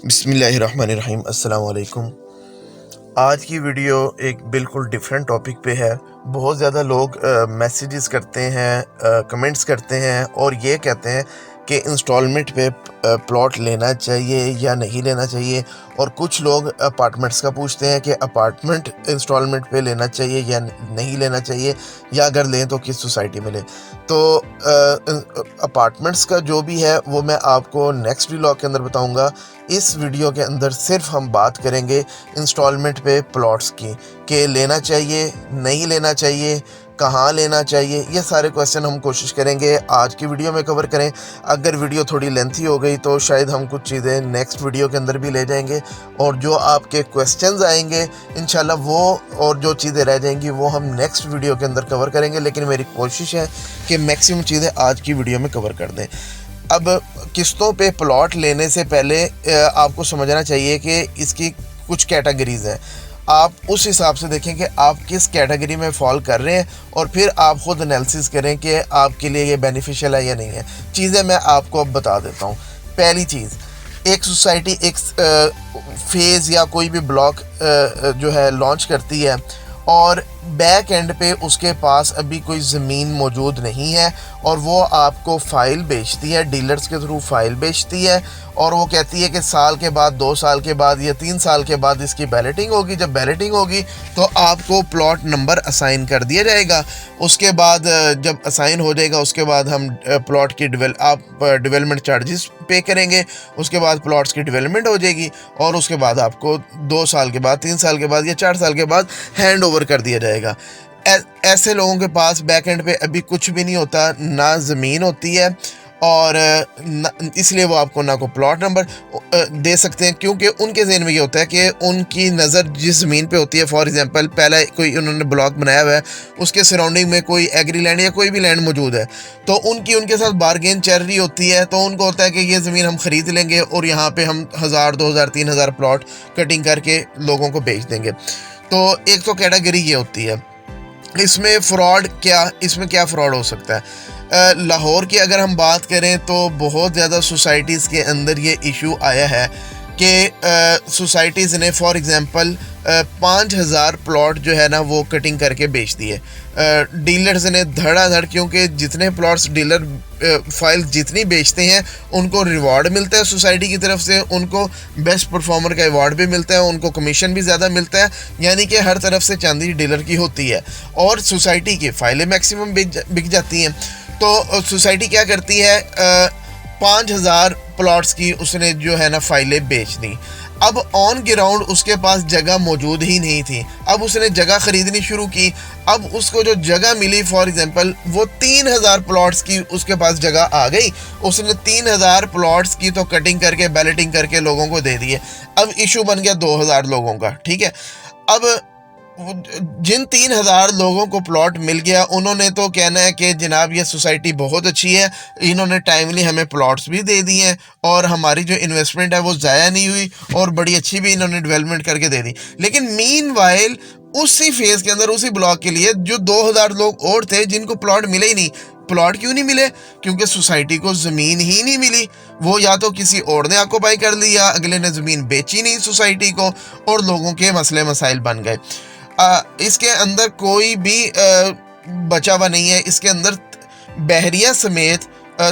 बिस्मिल्लाहिर्रहमानिर्रहीम अस्सलाम वालेकुम। आज की वीडियो एक बिल्कुल डिफरेंट टॉपिक पे है। बहुत ज़्यादा लोग मैसेजेस करते हैं, कमेंट्स करते हैं और ये कहते हैं कि इंस्टॉलमेंट पे प्लॉट लेना चाहिए या नहीं लेना चाहिए। और कुछ लोग अपार्टमेंट्स का पूछते हैं कि अपार्टमेंट इंस्टॉलमेंट पे लेना चाहिए या नहीं लेना चाहिए, या अगर लें तो किस सोसाइटी में लें। तो अपार्टमेंट्स का जो भी है वो मैं आपको नेक्स्ट व्लॉग के अंदर बताऊंगा। इस वीडियो के अंदर सिर्फ हम बात करेंगे इंस्टॉलमेंट पे प्लॉट्स की, कि लेना चाहिए नहीं लेना चाहिए, कहाँ लेना चाहिए। ये सारे क्वेश्चन हम कोशिश करेंगे आज की वीडियो में कवर करें। अगर वीडियो थोड़ी लेंथी हो गई तो शायद हम कुछ चीज़ें नेक्स्ट वीडियो के अंदर भी ले जाएंगे, और जो आपके क्वेश्चंस आएंगे इंशाल्लाह वो, और जो चीज़ें रह जाएंगी वो हम नेक्स्ट वीडियो के अंदर कवर करेंगे। लेकिन मेरी कोशिश है कि मैक्सिमम चीज़ें आज की वीडियो में कवर कर दें। अब किस्तों पे प्लॉट लेने से पहले आपको समझना चाहिए कि इसकी कुछ कैटेगरीज़ हैं। आप उस हिसाब से देखें कि आप किस कैटेगरी में फॉल कर रहे हैं, और फिर आप ख़ुद एनालिसिस करें कि आपके लिए ये बेनिफिशियल है या नहीं है। चीज़ें मैं आपको अब बता देता हूँ। पहली चीज़, एक सोसाइटी एक फेज़ या कोई भी ब्लॉक जो है लॉन्च करती है, और बैक एंड पे उसके पास अभी कोई ज़मीन मौजूद नहीं है, और वो आपको फ़ाइल बेचती है, डीलर्स के थ्रू फ़ाइल बेचती है, और वो कहती है कि साल के बाद, 2 साल के बाद या 3 साल के बाद इसकी बैलेटिंग होगी। जब बैलेटिंग होगी तो आपको प्लॉट नंबर असाइन कर दिया जाएगा। उसके बाद जब असाइन हो जाएगा उसके बाद हम प्लॉट की डेवलपमेंट चार्जेस पे करेंगे। उसके बाद प्लॉट्स की डेवलपमेंट हो जाएगी, और उसके बाद आपको 2 साल के बाद, 3 साल के बाद या 4 साल के बाद हैंड ओवर कर दिया जाएगा। ऐसे लोगों के पास बैक एंड पे अभी कुछ भी नहीं होता, ना ज़मीन होती है, और इसलिए वो आपको ना को प्लॉट नंबर दे सकते हैं, क्योंकि उनके ज़हन में ये होता है कि उनकी नज़र जिस ज़मीन पे होती है, फॉर एग्जांपल पहला कोई उन्होंने ब्लॉक बनाया हुआ है, उसके सराउंडिंग में कोई एग्री लैंड या कोई भी लैंड मौजूद है, तो उनके साथ बारगेन चल रही होती है। तो उनको होता है कि ये ज़मीन हम ख़रीद लेंगे और यहाँ पर हम 1000, 2000, 3000 प्लॉट कटिंग करके लोगों को बेच देंगे। तो एक तो कैटेगरी ये होती है। इसमें क्या फ़्रॉड हो सकता है? लाहौर की अगर हम बात करें तो बहुत ज़्यादा सोसाइटीज़ के अंदर ये इशू आया है कि सोसाइटीज़ ने फॉर एग्ज़ाम्पल 5000 प्लॉट जो है ना वो कटिंग करके बेच दिए। डीलर्स ने धड़ाधड़, क्योंकि जितने प्लॉट्स डीलर फाइल जितनी बेचते हैं उनको रिवॉर्ड मिलता है सोसाइटी की तरफ से, उनको बेस्ट परफॉर्मर का अवार्ड भी मिलता है, उनको कमीशन भी ज़्यादा मिलता है, यानी कि हर तरफ से चांदी डीलर की होती है, और सोसाइटी की फाइलें मैक्सिमम बिक जाती हैं। तो सोसाइटी क्या करती है, 5000 प्लॉट्स की उसने जो है ना फाइलें बेच दी। अब ऑन ग्राउंड उसके पास जगह मौजूद ही नहीं थी। अब उसने जगह ख़रीदनी शुरू की। अब उसको जो जगह मिली, फॉर एग्जांपल वो 3000 प्लॉट्स की उसके पास जगह आ गई। उसने 3000 प्लॉट्स की तो कटिंग करके, बैलेटिंग करके लोगों को दे दिए। अब इशू बन गया 2000 लोगों का, ठीक है। अब जिन 3000 लोगों को प्लॉट मिल गया, उन्होंने तो कहना है कि जनाब ये सोसाइटी बहुत अच्छी है, इन्होंने टाइमली हमें प्लॉट्स भी दे दिए हैं, और हमारी जो इन्वेस्टमेंट है वो ज़ाया नहीं हुई, और बड़ी अच्छी भी इन्होंने डेवलपमेंट करके दे दी। लेकिन मीनवाइल उसी फेज़ के अंदर, उसी ब्लॉक के लिए जो 2000 लोग और थे जिनको प्लॉट मिले ही नहीं। प्लॉट क्यों नहीं मिले? क्योंकि सोसाइटी को ज़मीन ही नहीं मिली। वो या तो किसी और ने ऑक्यूपाई कर लिया, अगले ने ज़मीन बेची नहीं सोसाइटी को, और लोगों के मसले मसाइल बन गए। इसके अंदर कोई भी बचा हुआ नहीं है। इसके अंदर बहरिया समेत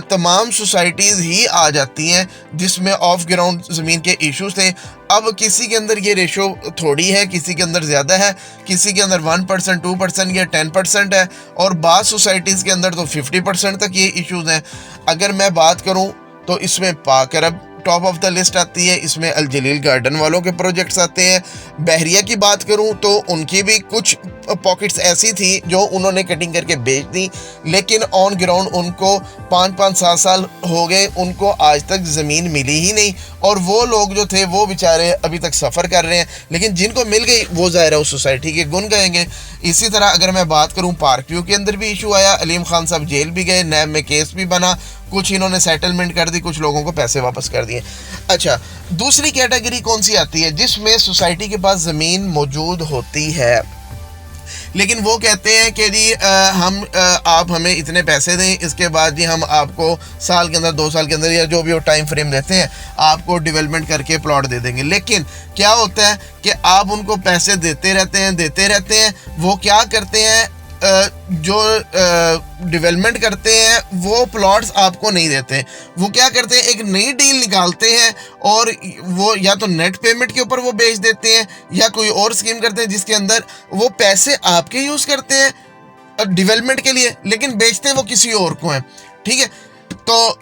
तमाम सोसाइटीज़ ही आ जाती हैं जिसमें ऑफ ग्राउंड ज़मीन के इश्यूज थे। अब किसी के अंदर ये रेशो थोड़ी है, किसी के अंदर ज़्यादा है, किसी के अंदर 1%, 2% या 10% है, और बाज़ सोसाइटीज़ के अंदर तो 50% तक ये इश्यूज हैं। अगर मैं बात करूँ तो इसमें पाक अरब टॉप ऑफ द लिस्ट आती है, इसमें अल जलील गार्डन वालों के प्रोजेक्ट्स आते हैं। बहरिया की बात करूं तो उनकी भी कुछ पॉकेट्स ऐसी थी जो उन्होंने कटिंग करके बेच दी, लेकिन ऑन ग्राउंड उनको 5-5, 7 साल हो गए, उनको आज तक ज़मीन मिली ही नहीं, और वो लोग जो थे वो बेचारे अभी तक सफ़र कर रहे हैं। लेकिन जिनको मिल गई वो ज़ाहिर है उस सोसाइटी के गुन गाएंगे। इसी तरह अगर मैं बात करूँ, पार्क व्यू के अंदर भी इशू आया, अलीम खान साहब जेल भी गए, नैब में केस भी बना, कुछ इन्होंने सेटलमेंट कर दी, कुछ लोगों को पैसे वापस कर दिए। अच्छा, दूसरी कैटेगरी कौन सी आती है? जिसमें सोसाइटी के पास ज़मीन मौजूद होती है, लेकिन वो कहते हैं कि जी आप हमें इतने पैसे दें, इसके बाद जी हम आपको साल के अंदर 2 साल के अंदर या जो भी वो टाइम फ्रेम देते हैं आपको डेवलपमेंट करके प्लॉट दे देंगे। लेकिन क्या होता है कि आप उनको पैसे देते रहते हैं, वो क्या करते हैं जो डेवलपमेंट करते हैं वो प्लॉट्स आपको नहीं देते। वो क्या करते हैं, एक नई डील निकालते हैं और वो या तो नेट पेमेंट के ऊपर वो बेच देते हैं या कोई और स्कीम करते हैं जिसके अंदर वो पैसे आपके यूज़ करते हैं डेवलपमेंट के लिए, लेकिन बेचते वो किसी और को हैं। ठीक है, तो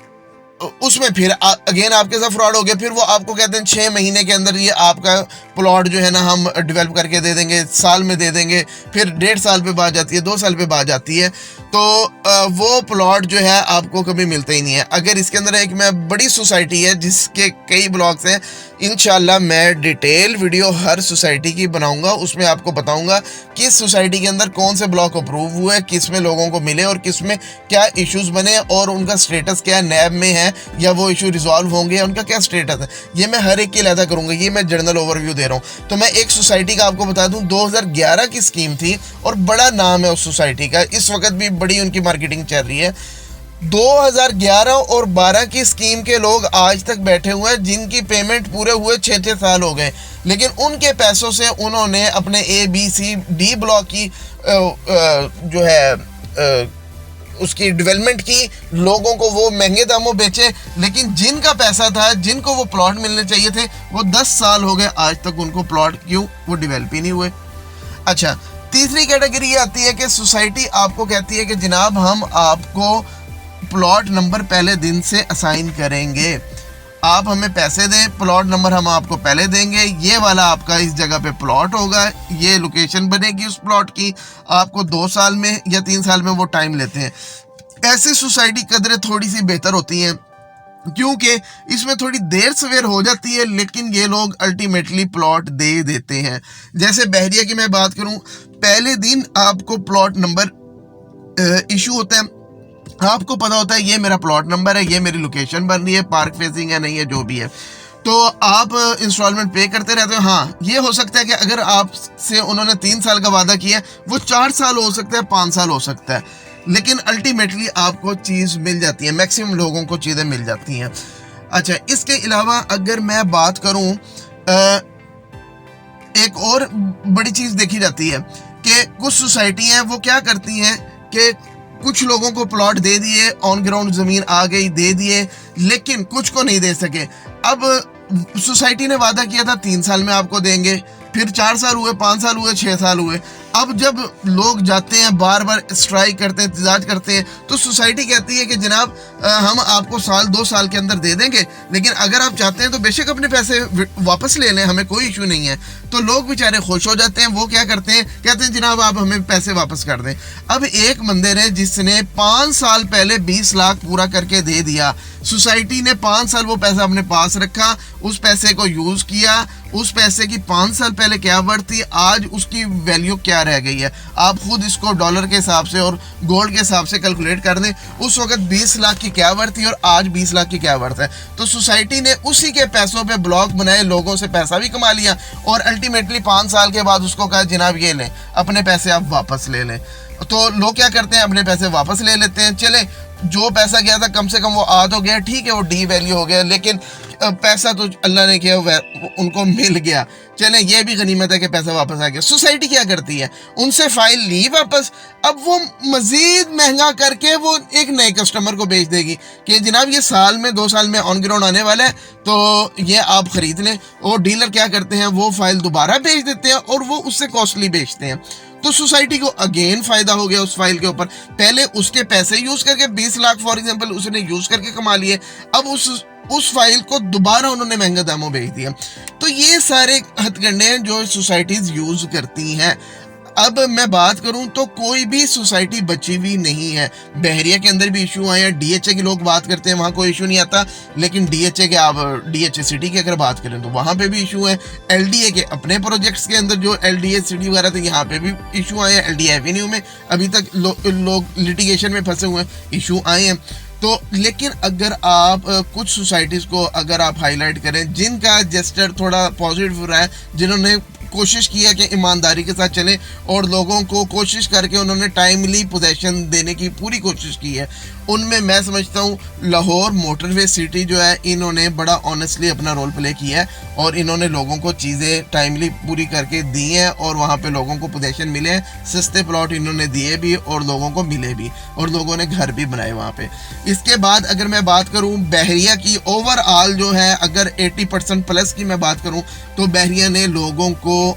उसमें फिर अगेन आपके साथ फ्रॉड हो गया। फिर वो आपको कहते हैं 6 महीने के अंदर ये आपका प्लॉट जो है ना हम डेवलप करके दे देंगे, साल में दे देंगे, फिर 1.5 साल पे बात जाती है, 2 साल पे बात जाती है, तो वो प्लॉट जो है आपको कभी मिलता ही नहीं है। अगर इसके अंदर एक मैं बड़ी सोसाइटी है जिसके कई ब्लॉक्स हैं, इंशाल्लाह मैं डिटेल वीडियो हर सोसाइटी की बनाऊंगा, उसमें आपको बताऊंगा किस सोसाइटी के अंदर कौन से ब्लॉक अप्रूव हुए, किस में लोगों को मिले और किस में क्या इश्यूज बने और उनका स्टेटस क्या नैब में है या वो इशू रिजॉल्व होंगे, उनका क्या स्टेटस है, ये मैं हर एक की अलहदा करूंगा। ये मैं जनरल ओवरव्यू दे रहा हूँ। तो मैं एक सोसाइटी का आपको बता दूं, 2011 की स्कीम थी और बड़ा नाम है उस सोसाइटी का, इस वक्त भी बड़ी उनकी मार्केटिंग चल रही है। 2011 और 12 की स्कीम के लोग आज तक बैठे हुए हैं जिनकी पेमेंट पूरे हुए 6-6 साल हो गए, लेकिन उनके पैसों से उन्होंने अपने A-B-C-D ब्लॉक की जो है उसकी डेवलपमेंट की, लोगों को वो महंगे दामों बेचे, लेकिन जिनका पैसा था, जिनको वो प्लॉट मिलने चाहिए थे, वो 10 साल हो गए आज तक उनको प्लॉट क्यों वो डेवलप ही नहीं हुए। अच्छा, तीसरी कैटेगरी आती है कि सोसाइटी आपको कहती है कि जनाब हम आपको प्लॉट नंबर पहले दिन से असाइन करेंगे, आप हमें पैसे दें, प्लॉट नंबर हम आपको पहले देंगे, ये वाला आपका इस जगह पे प्लॉट होगा, ये लोकेशन बनेगी उस प्लॉट की, आपको 2 साल में या 3 साल में वो टाइम लेते हैं। ऐसी सोसाइटी कदरें थोड़ी सी बेहतर होती हैं क्योंकि इसमें थोड़ी देर सवेर हो जाती है, लेकिन ये लोग अल्टीमेटली प्लॉट दे देते हैं। जैसे बहरिया की मैं बात करूं, पहले दिन आपको प्लॉट नंबर इशू होता है, आपको पता होता है ये मेरा प्लॉट नंबर है, ये मेरी लोकेशन बन रही है, पार्क फेसिंग है नहीं है जो भी है, तो आप इंस्टॉलमेंट पे करते रहते हो। हाँ, ये हो सकता है कि अगर आपसे उन्होंने 3 साल का वादा किया, वो 4 साल हो सकता है, 5 साल हो सकता है, लेकिन अल्टीमेटली आपको चीज़ मिल जाती है, मैक्सिमम लोगों को चीज़ें मिल जाती हैं। अच्छा, इसके अलावा अगर मैं बात करूं, एक और बड़ी चीज़ देखी जाती है कि कुछ सोसाइटी हैं वो क्या करती हैं कि कुछ लोगों को प्लॉट दे दिए, ऑन ग्राउंड ज़मीन आ गई, दे दिए, लेकिन कुछ को नहीं दे सके। अब सोसाइटी ने वादा किया था 3 साल में आपको देंगे, फिर 4 साल हुए, 5 साल हुए, 6 साल हुए। अब जब लोग जाते हैं, बार बार स्ट्राइक करते हैं, एहतजाज करते हैं, तो सोसाइटी कहती है कि जनाब हम आपको 2 साल के अंदर दे देंगे, लेकिन अगर आप चाहते हैं तो बेशक अपने पैसे वापस ले लें, हमें कोई इशू नहीं है। तो लोग बेचारे खुश हो जाते हैं, वो क्या करते हैं, कहते हैं जनाब आप हमें पैसे वापस कर दें। अब एक मंदिर है जिसने 5 साल पहले 20 लाख पूरा करके दे दिया, सोसाइटी ने 5 साल वो पैसा अपने पास रखा, उस पैसे को यूज़ किया, उस पैसे की 5 साल पहले क्या वर्थ थी, आज उसकी वैल्यू क्या रह गई है। आप खुद इसको डॉलर के हिसाब से और गोल्ड के हिसाब से कैलकुलेट कर दें, उस वक्त 20 लाख की क्या वर्थ थी और आज 20 लाख की क्या वर्थ है। तो सोसाइटी ने उसी के पैसों पे ब्लॉक बनाए, लोगों से पैसा भी कमा लिया और अल्टीमेटली 5 साल के बाद उसको कहा जनाब ये लें, अपने पैसे आप वापस ले लें। तो लोग क्या करते हैं, अपने पैसे वापस ले लेते हैं। चले, जो पैसा गया था कम से कम वो आ तो गया, ठीक है, वो डी वैल्यू हो गया, लेकिन पैसा तो अल्लाह ने किया उनको मिल गया। चलें, ये भी गनीमत है कि पैसा वापस आ गया। सोसाइटी क्या करती है, उनसे फाइल ली वापस, अब वो मज़ीद महंगा करके वो एक नए कस्टमर को बेच देगी कि जनाब ये साल में 2 साल में ऑन ग्राउंड आने वाला है, तो ये आप ख़रीद लें। और डीलर क्या करते हैं, वो फाइल दोबारा बेच देते हैं और वो उससे कॉस्टली बेचते हैं। तो सोसाइटी को अगेन फ़ायदा हो गया उस फाइल के ऊपर। पहले उसके पैसे यूज़ करके 20 लाख फॉर एग्जांपल उसने यूज़ करके कमा लिए, अब उस फाइल को दोबारा उन्होंने महंगे दामों बेच दिया। तो ये सारे हथकंडे हैं जो सोसाइटीज़ यूज़ करती हैं। अब मैं बात करूं तो कोई भी सोसाइटी बची हुई नहीं है। बहरिया के अंदर भी इशू आए हैं, डीएचए की लोग बात करते हैं, वहाँ कोई इशू नहीं आता, लेकिन डीएचए के आप डीएचए सिटी की अगर बात करें तो वहाँ पे भी इशू है। एलडीए के अपने प्रोजेक्ट्स के अंदर जो एलडीए सिटी वगैरह थे, यहाँ पे भी इशू आए हैं। एलडीए एवेन्यू में अभी तक लोग लिटिगेशन में फंसे हुए हैं, इशू आए हैं। तो लेकिन अगर आप कुछ सोसाइटीज़ को अगर आप हाईलाइट करें जिनका जेस्चर थोड़ा पॉजिटिव रहा है, जिन्होंने कोशिश की है कि ईमानदारी के साथ चलें और लोगों को कोशिश करके उन्होंने टाइमली पोजेशन देने की पूरी कोशिश की है। उनमें मैं समझता हूँ लाहौर मोटरवे सिटी जो है, इन्होंने बड़ा ऑनेस्टली अपना रोल प्ले किया है और इन्होंने लोगों को चीज़ें टाइमली पूरी करके दी हैं और वहाँ पे लोगों को पोजेशन मिले हैं, सस्ते प्लॉट इन्होंने दिए भी और लोगों को मिले भी और लोगों ने घर भी बनाए वहाँ पे। इसके बाद अगर मैं बात करूँ बहरिया की, ओवरऑल जो है अगर 80% प्लस की मैं बात करूँ तो बहरिया ने लोगों को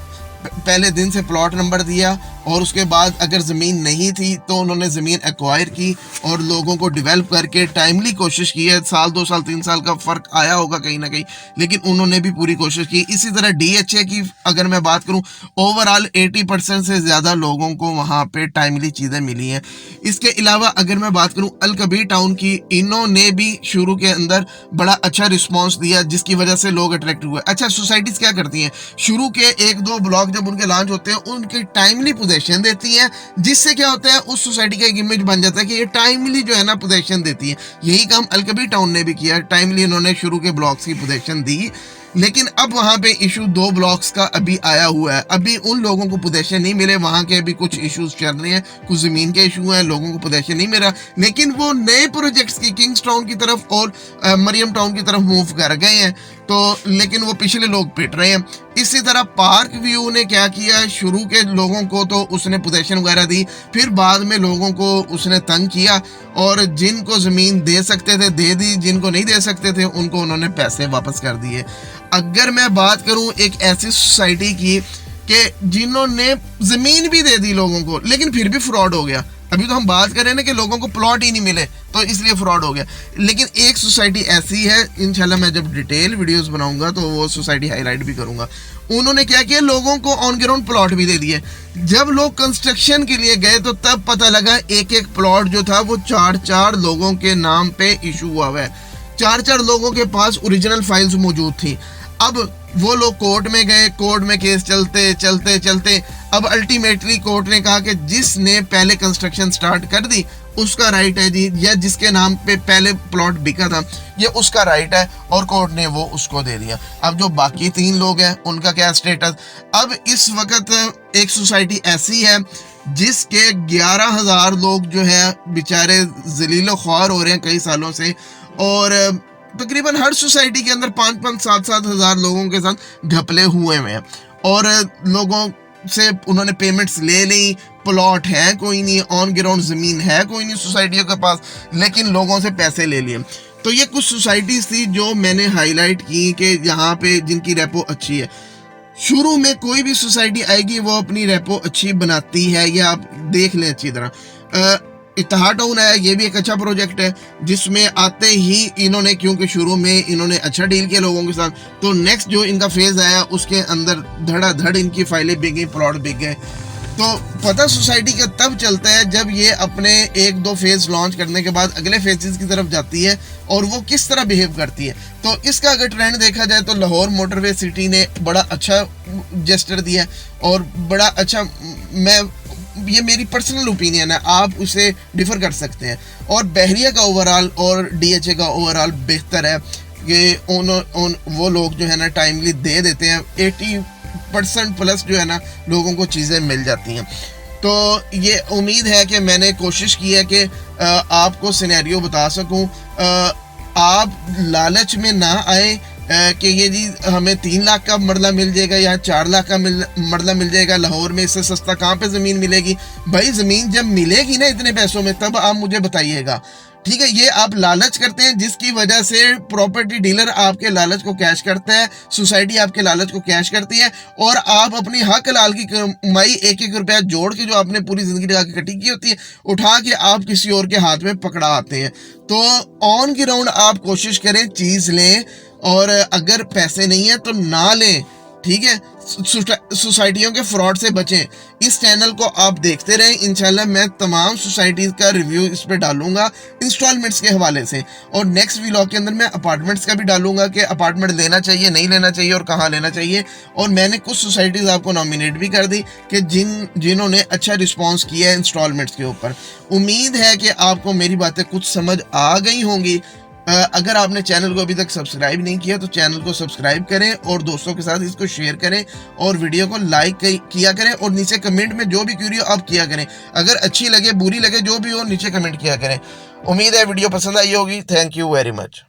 पहले दिन से प्लॉट नंबर दिया और उसके बाद अगर ज़मीन नहीं थी तो उन्होंने ज़मीन एक्वायर की और लोगों को डेवलप करके टाइमली कोशिश की है। साल 2 साल 3 साल का फ़र्क आया होगा कहीं ना कहीं, लेकिन उन्होंने भी पूरी कोशिश की। इसी तरह DHA की अगर मैं बात करूं, ओवरऑल 80% से ज़्यादा लोगों को वहां पे टाइमली चीज़ें मिली हैं। इसके अलावा अगर मैं बात करूं अलकबीर टाउन की, इन्होंने भी शुरू के अंदर बड़ा अच्छा रिस्पॉन्स दिया जिसकी वजह से लोग अट्रैक्ट हुए। अच्छा, सोसाइटीज़ क्या करती हैं, शुरू के 1-2 ब्लॉक जब उनके लॉन्च होते हैं उनकी टाइमली पोजेशन देती हैं, जिससे क्या होता है उस सोसाइटी का एक इमेज बन जाता है कि ये टाइमली जो है ना पोजेशन देती है। यही काम अलकबीर टाउन ने भी किया, टाइमली इन्होंने शुरू के ब्लॉक्स की पोजेशन दी। लेकिन अब वहाँ पे इशू 2 ब्लॉक्स का अभी आया हुआ है, अभी उन लोगों को पोजेशन नहीं मिले, वहाँ के अभी कुछ इश्यूज चल रहे हैं, कुछ ज़मीन के इशू हैं, लोगों को पोजेशन नहीं मिला, लेकिन वो नए प्रोजेक्ट्स की किंग्स टाउन की तरफ और मरियम टाउन की तरफ मूव कर गए हैं, तो लेकिन वो पिछले लोग पिट रहे हैं। इसी तरह पार्क व्यू ने क्या किया, शुरू के लोगों को तो उसने पोजेशन वगैरह दी, फिर बाद में लोगों को उसने तंग किया और जिनको ज़मीन दे सकते थे दे दी, जिनको नहीं दे सकते थे उनको उन्होंने पैसे वापस कर दिए। अगर मैं बात करूं एक ऐसी सोसाइटी की कि जिन्होंने ज़मीन भी दे दी लोगों को लेकिन फिर भी फ्रॉड हो गया, अभी तो हम बात कर रहे हैं ना कि लोगों को प्लॉट ही नहीं मिले तो इसलिए फ्रॉड हो गया, लेकिन एक सोसाइटी ऐसी है, इंशाल्लाह मैं जब डिटेल वीडियोस बनाऊंगा तो वो सोसाइटी हाईलाइट भी करूंगा। उन्होंने क्या किया, लोगों को ऑन ग्राउंड प्लॉट भी दे दिए। जब लोग कंस्ट्रक्शन के लिए गए तो तब पता लगा एक एक प्लॉट जो था वो 4-4 लोगों के नाम पे इशू हुआ है, 4-4 लोगों के पास ओरिजिनल फाइल्स मौजूद थी। अब वो लोग कोर्ट में गए, कोर्ट में केस चलते चलते चलते अब अल्टीमेटली कोर्ट ने कहा कि जिसने पहले कंस्ट्रक्शन स्टार्ट कर दी उसका राइट है जी, या जिसके नाम पे पहले प्लॉट बिका था ये उसका राइट है, और कोर्ट ने वो उसको दे दिया। अब जो बाकी 3 लोग हैं उनका क्या स्टेटस। अब इस वक्त एक सोसाइटी ऐसी है जिसके 11,000 लोग जो है बेचारे जलीलो ख्वार हो रहे हैं कई सालों से, और तकरीबन हर सोसाइटी के अंदर 5-5, 7-7 हज़ार लोगों के साथ घपले हुए हैं और लोगों से उन्होंने पेमेंट्स ले ली। प्लॉट है कोई नहीं, ऑन ग्राउंड ज़मीन है कोई नहीं सोसाइटियों के पास, लेकिन लोगों से पैसे ले लिए। तो ये कुछ सोसाइटीज़ थी जो मैंने हाईलाइट की कि यहाँ पे जिनकी रेपो अच्छी है। शुरू में कोई भी सोसाइटी आएगी वो अपनी रेपो अच्छी बनाती है, ये आप देख लें अच्छी तरह। इत्तेहाद टाउन है, ये भी एक अच्छा प्रोजेक्ट है जिसमें आते ही इन्होंने, क्योंकि शुरू में इन्होंने अच्छा डील किया लोगों के साथ, तो नेक्स्ट जो इनका फेज आया उसके अंदर धड़ाधड़ इनकी फाइलें बिक गई, प्लॉट बिक गए। तो पता सोसाइटी का तब चलता है जब ये अपने 1-2 फेज लॉन्च करने के बाद अगले फेजेस की तरफ जाती है और वो किस तरह बिहेव करती है। तो इसका अगर ट्रेंड देखा जाए तो लाहौर मोटरवे सिटी ने बड़ा अच्छा जेस्चर दिया और बड़ा अच्छा, ये मेरी पर्सनल ओपिनियन है, आप उसे डिफर कर सकते हैं। और बहरिया का ओवरऑल और DHA का ओवरऑल बेहतर है कि वो लोग जो है ना टाइमली दे देते हैं, 80% प्लस जो है ना लोगों को चीज़ें मिल जाती हैं। तो ये उम्मीद है कि मैंने कोशिश की है कि आपको सिनेरियो बता सकूं, आप लालच में ना आए कि ये जी हमें 3 लाख का मरला मिल जाएगा या 4 लाख का मरला मिल जाएगा, लाहौर में इससे सस्ता कहाँ पे ज़मीन मिलेगी। भाई ज़मीन जब मिलेगी ना इतने पैसों में तब आप मुझे बताइएगा, ठीक है। ये आप लालच करते हैं जिसकी वजह से प्रॉपर्टी डीलर आपके लालच को कैश करता है, सोसाइटी आपके लालच को कैश करती है, और आप अपनी हक हलाल की कमाई 1-1 रुपया जोड़ के जो आपने पूरी ज़िंदगी लगा के इकट्ठी की होती है उठा के आप किसी और के हाथ में पकड़ा आते हैं। तो ऑन ग्राउंड आप कोशिश करें, चीज़ लें, और अगर पैसे नहीं है तो ना लें, ठीक है। सोसाइटियों के फ्रॉड से बचें। इस चैनल को आप देखते रहें, इंशाल्लाह मैं तमाम सोसाइटीज़ का रिव्यू इस पे डालूंगा इंस्टॉलमेंट्स के हवाले से, और नेक्स्ट व्लॉग के अंदर मैं अपार्टमेंट्स का भी डालूंगा कि अपार्टमेंट लेना चाहिए नहीं लेना चाहिए और कहाँ लेना चाहिए। और मैंने कुछ सोसाइटीज़ आपको नॉमिनेट भी कर दी कि जिन्होंने अच्छा रिस्पॉन्स किया है इंस्टॉलमेंट्स के ऊपर। उम्मीद है कि आपको मेरी बातें कुछ समझ आ गई होंगी। अगर आपने चैनल को अभी तक सब्सक्राइब नहीं किया तो चैनल को सब्सक्राइब करें और दोस्तों के साथ इसको शेयर करें और वीडियो को लाइक किया करें और नीचे कमेंट में जो भी क्यूरी हो आप किया करें। अगर अच्छी लगे बुरी लगे जो भी हो नीचे कमेंट किया करें। उम्मीद है वीडियो पसंद आई होगी। Thank you very much.